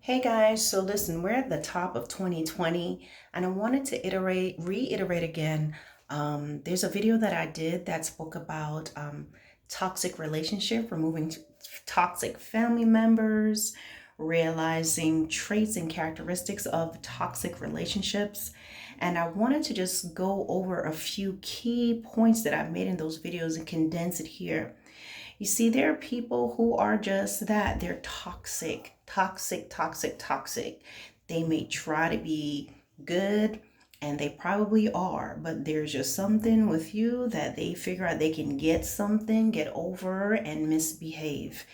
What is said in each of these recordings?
Hey guys, so listen, we're at the top of 2020 and I wanted to reiterate again. There's a video that I did that spoke about toxic relationship, removing toxic family members, realizing traits and characteristics of toxic relationships. And I wanted to just go over a few key points that I've made in those videos and condense it here. You see, there are people who are just that. They're toxic, toxic, toxic, toxic. They may try to be good, and they probably are, but there's just something with you that they figure out they can get something, get over, and misbehave.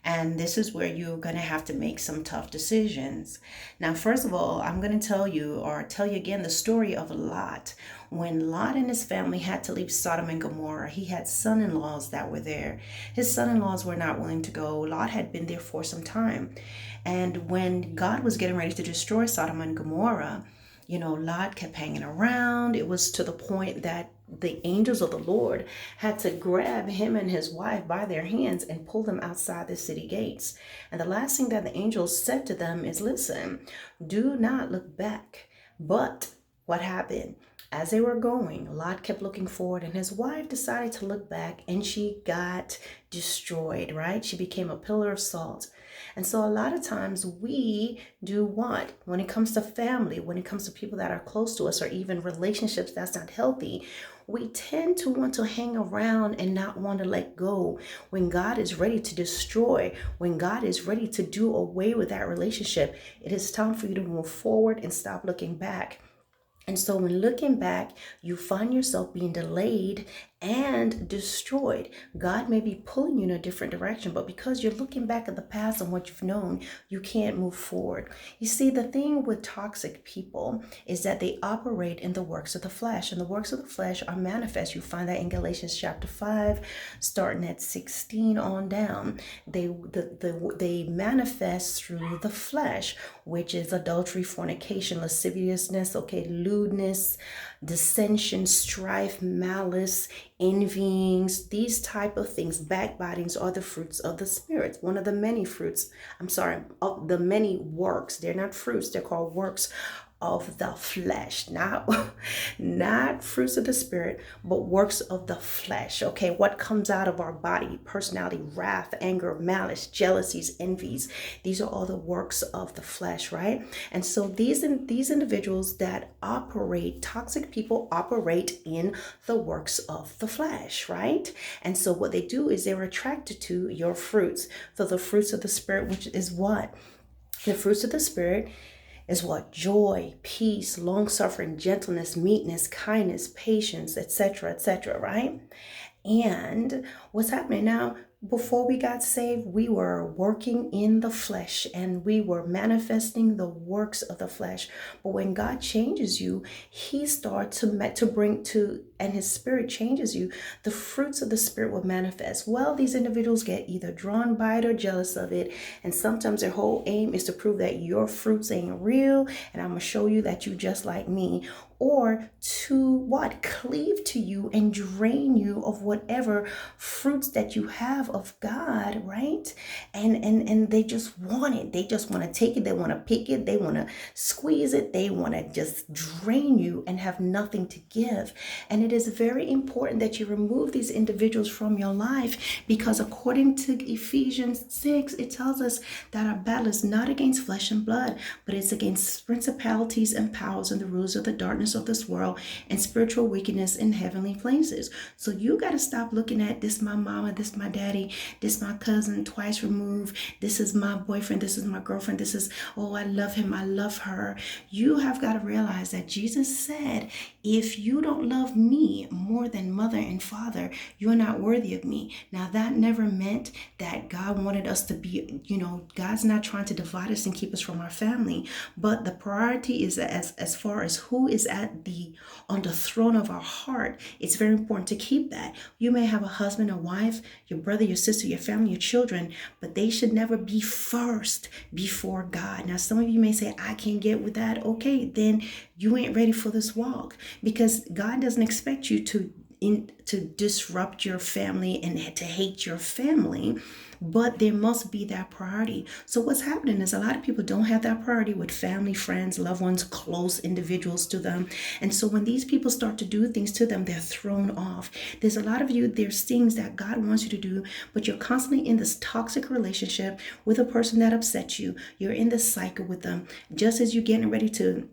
And this is where you're going to have to make some tough decisions. Now, first of all, I'm going to tell you again the story of Lot. When Lot and his family had to leave Sodom and Gomorrah, he had son in laws that were there. His son in laws were not willing to go. Lot had been there for some time. And when God was getting ready to destroy Sodom and Gomorrah, Lot kept hanging around. It was to the point that the angels of the Lord had to grab him and his wife by their hands and pull them outside the city gates. And the last thing that the angels said to them is, listen, do not look back. But what happened? As they were going, Lot kept looking forward, and his wife decided to look back, and she got destroyed, right? She became a pillar of salt. And so a lot of times we do what? When it comes to family, when it comes to people that are close to us, or even relationships that's not healthy, we tend to want to hang around and not want to let go when God is ready to destroy, when God is ready to do away with that relationship. It is time for you to move forward and stop looking back. And so when looking back, you find yourself being delayed and destroyed. God may be pulling you in a different direction, but because you're looking back at the past and what you've known, you can't move forward. You see, the thing with toxic people is that they operate in the works of the flesh, and the works of the flesh are manifest. You find that in Galatians chapter 5, starting at 16 on down. They manifest through the flesh, which is adultery, fornication, lasciviousness, lewdness, dissension, strife, malice, envyings, these type of things. Backbitings are the fruits of the spirit. One of the many fruits, of the many works. They're not fruits, they're called works of the flesh, not fruits of the spirit, but works of the flesh. Okay, what comes out of our body? Personality, wrath, anger, malice, jealousies, envies. These are all the works of the flesh, right? And so these individuals that operate, toxic people operate in the works of the flesh, right? And so what they do is they're attracted to your fruits. So the fruits of the spirit, which is what? The fruits of the spirit is what? Joy, peace, long suffering, gentleness, meekness, kindness, patience, etc., right? And what's happening now? Before we got saved, we were working in the flesh and we were manifesting the works of the flesh. But when God changes you, He starts to bring to, and His Spirit changes you, the fruits of the Spirit will manifest. Well, these individuals get either drawn by it or jealous of it. And sometimes their whole aim is to prove that your fruits ain't real. And I'm going to show you that you just like me. Or to what? Cleave to you and drain you of whatever fruits that you have of God, right? And they just want it. They just want to take it. They want to pick it. They want to squeeze it. They want to just drain you and have nothing to give. And it is very important that you remove these individuals from your life, because according to Ephesians 6, it tells us that our battle is not against flesh and blood, but it's against principalities and powers and the rulers of the darkness of this world and spiritual wickedness in heavenly places. So you got to stop looking at this my mama, this my daddy, this my cousin twice removed, this is my boyfriend, this is my girlfriend, this is, oh, I love him, I love her. You have got to realize that Jesus said, if you don't love me more than mother and father, you're not worthy of me. Now, that never meant that God wanted us to be, God's not trying to divide us and keep us from our family, but the priority is as far as who is on the throne of our heart. It's very important to keep that. You may have a husband, a wife, your brother, your sister, your family, your children, but they should never be first before God. Now, some of you may say, I can't get with that. Okay, then you ain't ready for this walk, because God doesn't expect you to to disrupt your family and to hate your family, but there must be that priority. So what's happening is a lot of people don't have that priority with family, friends, loved ones, close individuals to them. And so when these people start to do things to them, they're thrown off. There's a lot of you, there's things that God wants you to do, but you're constantly in this toxic relationship with a person that upsets you. You're in this cycle with them. Just as you're getting ready to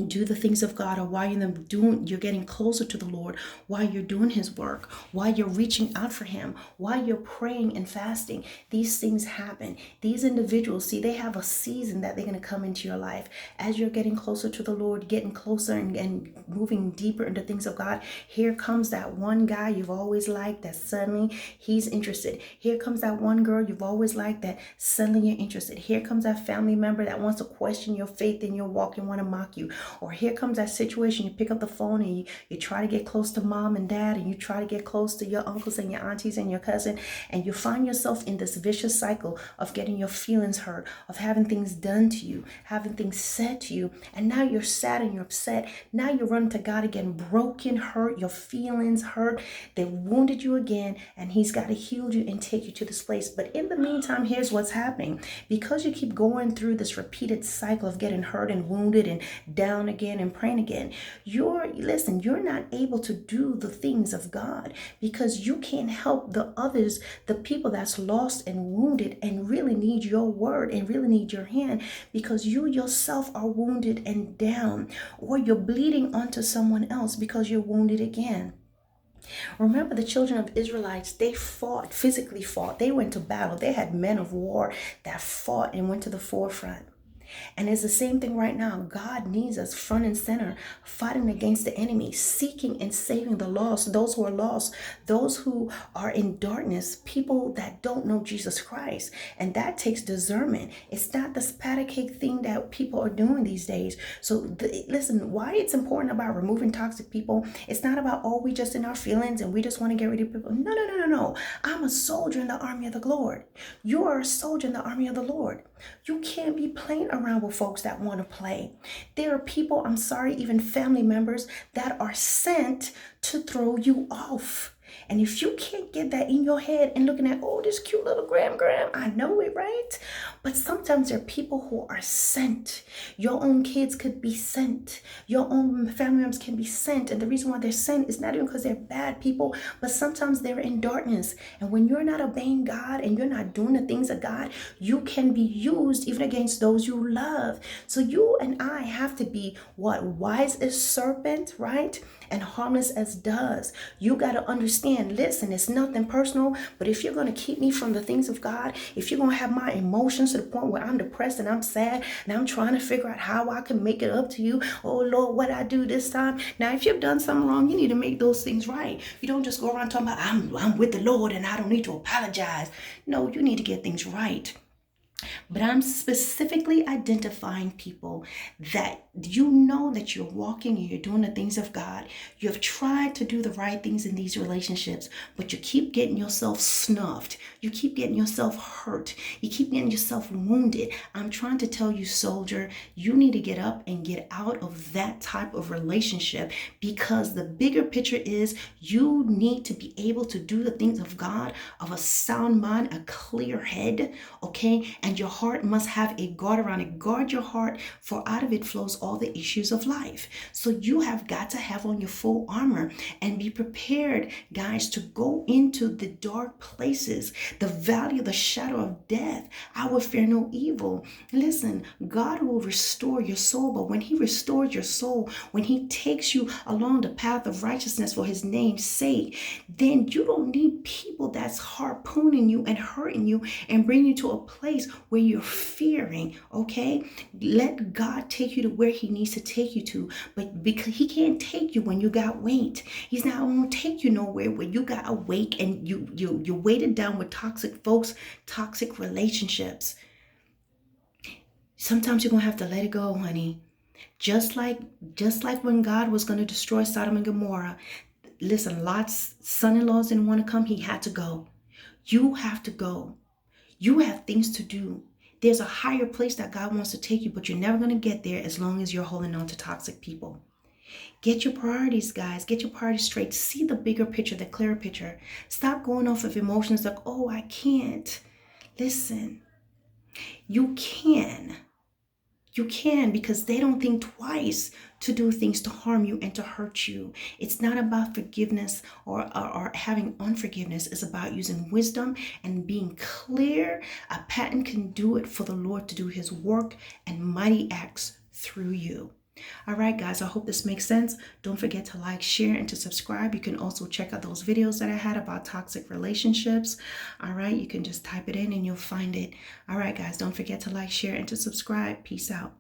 do the things of God, or while you're getting closer to the Lord, while you're doing his work, while you're reaching out for him, while you're praying and fasting, these things happen. These individuals, see, they have a season that they're going to come into your life as you're getting closer to the Lord, getting closer and moving deeper into things of God. Here comes that one guy you've always liked that suddenly he's interested. Here comes that one girl you've always liked that suddenly you're interested. Here comes that family member that wants to question your faith and your walk and want to mock you. Or here comes that situation, you pick up the phone and you try to get close to mom and dad, and you try to get close to your uncles and your aunties and your cousin, and you find yourself in this vicious cycle of getting your feelings hurt, of having things done to you, having things said to you, and now you're sad and you're upset. Now you're running to God again, broken, hurt, your feelings hurt. They wounded you again, and he's got to heal you and take you to this place. But in the meantime, here's what's happening. Because you keep going through this repeated cycle of getting hurt and wounded and down again and praying again, you're not able to do the things of God, because you can't help the others, the people that's lost and wounded and really need your word and really need your hand, because you yourself are wounded and down, or you're bleeding onto someone else because you're wounded again. Remember, the children of Israelites, they fought, physically fought. They went to battle. They had men of war that fought and went to the forefront. And it's the same thing right now. God needs us front and center, fighting against the enemy, seeking and saving the lost, those who are lost, those who are in darkness, people that don't know Jesus Christ. And that takes discernment. It's not the pat cake thing that people are doing these days. So listen, why it's important about removing toxic people, it's not about, oh, we just in our feelings and we just want to get rid of people. No. I'm a soldier in the army of the Lord. You are a soldier in the army of the Lord. You can't be playing around with folks that want to play. There are people, I'm sorry, even family members that are sent to throw you off. And if you can't get that in your head and looking at, oh, this cute little gram, I know it, right? But sometimes there are people who are sent. Your own kids could be sent. Your own family members can be sent. And the reason why they're sent is not even because they're bad people, but sometimes they're in darkness. And when you're not obeying God and you're not doing the things of God, you can be used even against those you love. So you and I have to be what? Wise as serpent, right? And harmless as doves. You got to understand, listen, it's nothing personal, but if you're going to keep me from the things of God, if you're going to have my emotions to the point where I'm depressed and I'm sad and I'm trying to figure out how I can make it up to you, oh Lord, what I do this time. Now, if you've done something wrong, you need to make those things right. You don't just go around talking about, I'm with the Lord and I don't need to apologize. No, you need to get things right. But I'm specifically identifying people that you know that you're walking and you're doing the things of God. You have tried to do the right things in these relationships, but you keep getting yourself snuffed. You keep getting yourself hurt. You keep getting yourself wounded. I'm trying to tell you, soldier, you need to get up and get out of that type of relationship, because the bigger picture is you need to be able to do the things of God, of a sound mind, a clear head, okay? And your heart must have a guard around it. Guard your heart, for out of it flows all the issues of life. So you have got to have on your full armor and be prepared, guys, to go into the dark places, the valley of the shadow of death. I will fear no evil. Listen, God will restore your soul, but when he restores your soul, when he takes you along the path of righteousness for his name's sake, then you don't need people that's harpooning you and hurting you and bring you to a place where you're fearing, okay? Let God take you to where he needs to take you to, but because he can't take you when you got weight. He's not going to take you nowhere when you got a weight and you're weighted down with toxic folks, toxic relationships. Sometimes you're going to have to let it go, honey. Just like when God was going to destroy Sodom and Gomorrah. Listen, Lot's son-in-laws didn't want to come. He had to go. You have to go. You have things to do. There's a higher place that God wants to take you, but you're never going to get there as long as you're holding on to toxic people. Get your priorities, guys. Get your priorities straight. See the bigger picture, the clearer picture. Stop going off of emotions like, oh, I can't. Listen, you can. You can, because they don't think twice to do things to harm you and to hurt you. It's not about forgiveness or having unforgiveness. It's about using wisdom and being clear. A pattern can do it for the Lord to do his work and mighty acts through you. All right, guys, I hope this makes sense. Don't forget to like, share, and to subscribe. You can also check out those videos that I had about toxic relationships. All right, you can just type it in and you'll find it. All right, guys, don't forget to like, share, and to subscribe. Peace out.